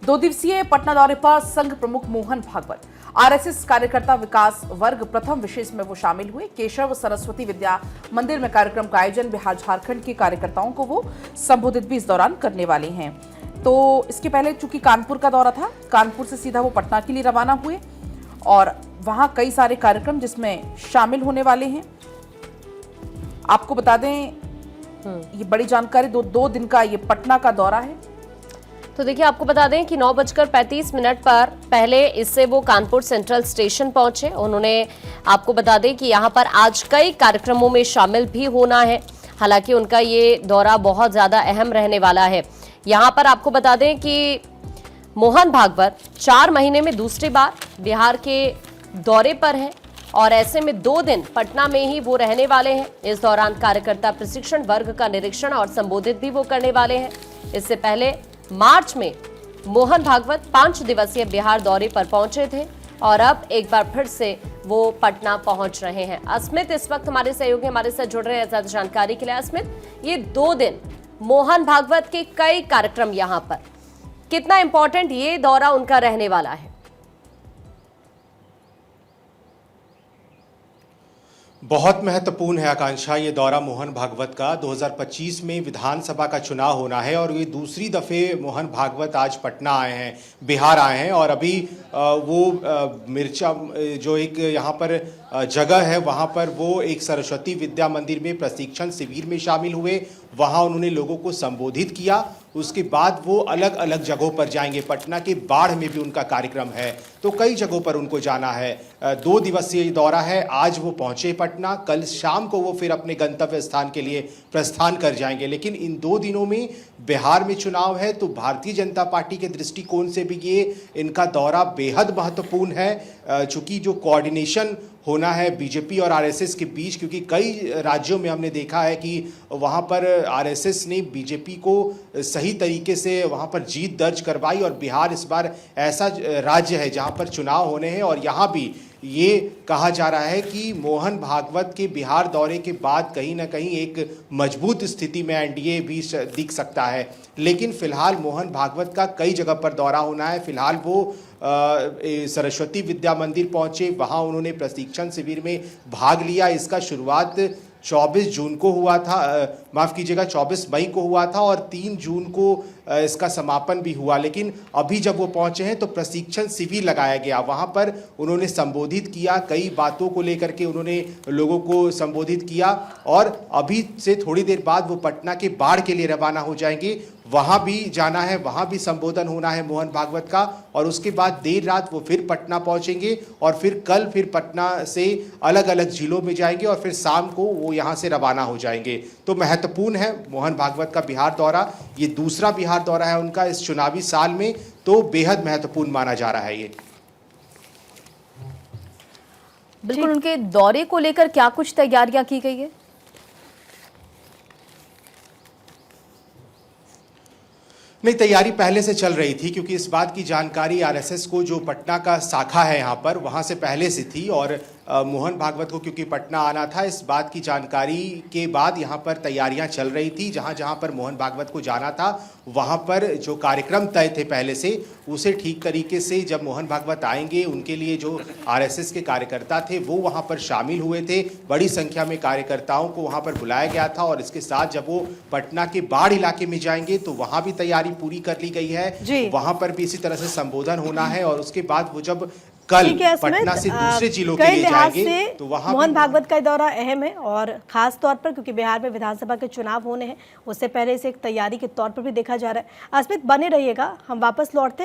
2 दिवसीय पटना दौरे पर संघ प्रमुख मोहन भागवत, आरएसएस कार्यकर्ता विकास वर्ग प्रथम विशेष में वो शामिल हुए। केशव सरस्वती विद्या मंदिर में कार्यक्रम का आयोजन बिहार झारखंड के कार्यकर्ताओं को वो संबोधित भी इस दौरान करने वाले हैं। तो इसके पहले चूंकि कानपुर का दौरा था, कानपुर से सीधा वो पटना के लिए रवाना हुए और वहां कई सारे कार्यक्रम जिसमें शामिल होने वाले हैं। आपको बता दें, ये बड़ी जानकारी, दो दिन का ये पटना का दौरा है। तो देखिए, आपको बता दें कि 9:35 पर पहले इससे वो कानपुर सेंट्रल स्टेशन पहुंचे। उन्होंने, आपको बता दें कि यहां पर आज कई कार्यक्रमों में शामिल भी होना है। हालांकि उनका ये दौरा बहुत ज्यादा अहम रहने वाला है। यहां पर आपको बता दें कि मोहन भागवत 4 महीने में दूसरी बार बिहार के दौरे पर है और ऐसे में 2 दिन पटना में ही वो रहने वाले हैं। इस दौरान कार्यकर्ता प्रशिक्षण वर्ग का निरीक्षण और संबोधित भी वो करने वाले हैं। इससे पहले मार्च में मोहन भागवत 5 दिवसीय बिहार दौरे पर पहुंचे थे और अब एक बार फिर से वो पटना पहुंच रहे हैं। अस्मित इस वक्त हमारे सहयोगी हमारे साथ जुड़ रहे हैं ज्यादा जानकारी के लिए। अस्मित, ये 2 दिन मोहन भागवत के कई कार्यक्रम यहाँ पर, कितना इंपॉर्टेंट ये दौरा उनका रहने वाला है? बहुत महत्वपूर्ण है आकांक्षा ये दौरा मोहन भागवत का। 2025 में विधानसभा का चुनाव होना है और ये दूसरी दफ़े मोहन भागवत आज पटना आए हैं, बिहार आए हैं। और अभी वो मिर्चा जो एक यहाँ पर जगह है, वहाँ पर वो एक सरस्वती विद्या मंदिर में प्रशिक्षण शिविर में शामिल हुए। वहाँ उन्होंने लोगों को संबोधित किया। उसके बाद वो अलग अलग जगहों पर जाएंगे। पटना के बाढ़ में भी उनका कार्यक्रम है, तो कई जगहों पर उनको जाना है। 2 दिवसीय दौरा है। आज वो पहुंचे पटना, कल शाम को वो फिर अपने गंतव्य स्थान के लिए प्रस्थान कर जाएंगे। लेकिन इन 2 दिनों में बिहार में चुनाव है, तो भारतीय जनता पार्टी के दृष्टिकोण से भी ये इनका दौरा बेहद महत्वपूर्ण है। चूंकि जो कोऑर्डिनेशन होना है बीजेपी और आरएसएस के बीच, क्योंकि कई राज्यों में हमने देखा है कि वहाँ पर आरएसएस ने बीजेपी को सही तरीके से वहाँ पर जीत दर्ज करवाई और बिहार इस बार ऐसा राज्य है जहाँ पर चुनाव होने हैं। और यहाँ भी ये कहा जा रहा है कि मोहन भागवत के बिहार दौरे के बाद कहीं ना कहीं एक मजबूत स्थिति में एनडीए भी दिख सकता है। लेकिन फिलहाल मोहन भागवत का कई जगह पर दौरा होना है। फिलहाल वो सरस्वती विद्या मंदिर पहुंचे, वहां उन्होंने प्रशिक्षण शिविर में भाग लिया। इसका शुरुआत 24 जून को हुआ था, माफ़ कीजिएगा 24 मई को हुआ था और 3 जून को इसका समापन भी हुआ। लेकिन अभी जब वो पहुंचे हैं तो प्रशिक्षण शिविर लगाया गया, वहां पर उन्होंने संबोधित किया। कई बातों को लेकर के उन्होंने लोगों को संबोधित किया और अभी से थोड़ी देर बाद वो पटना के बाढ़ के लिए रवाना हो जाएंगे। वहाँ भी जाना है, वहाँ भी संबोधन होना है मोहन भागवत का। और उसके बाद देर रात वो फिर पटना पहुँचेंगे और फिर कल फिर पटना से अलग अलग जिलों में जाएंगे और फिर शाम को वो यहाँ से रवाना हो जाएंगे। तो महत्वपूर्ण है मोहन भागवत का बिहार दौरा। ये दूसरा बिहार दौरा है उनका इस चुनावी साल में, तो बेहद महत्वपूर्ण माना जा रहा है ये। बिल्कुल, उनके दौरे को लेकर क्या कुछ तैयारियां की गई है? नहीं, तैयारी पहले से चल रही थी, क्योंकि इस बात की जानकारी आरएसएस को, जो पटना का शाखा है यहाँ पर, वहाँ से पहले से थी। और मोहन भागवत को क्योंकि पटना आना था, इस बात की जानकारी के बाद यहाँ पर तैयारियाँ चल रही थी। जहाँ जहाँ पर मोहन भागवत को जाना था वहाँ पर जो कार्यक्रम तय थे पहले से, उसे ठीक तरीके से जब मोहन भागवत आएंगे, उनके लिए जो आरएसएस के कार्यकर्ता थे वो वहाँ पर शामिल हुए थे। बड़ी संख्या में कार्यकर्ताओं को वहाँ पर बुलाया गया था। और इसके साथ जब वो पटना के बाढ़ इलाके में जाएंगे तो वहाँ भी तैयारी पूरी कर ली गई है। वहाँ पर भी इसी तरह से संबोधन होना है। और उसके बाद वो जब कल पटना से दूसरे जिलों के लिए जाएंगे तो वहां मोहन भागवत का दौरा अहम है और खास तौर पर क्योंकि बिहार में विधानसभा के चुनाव होने हैं, उससे पहले इसे एक तैयारी के तौर पर भी देखा जा रहा है। अस्मित, बने रहिएगा, हम वापस लौटते हैं।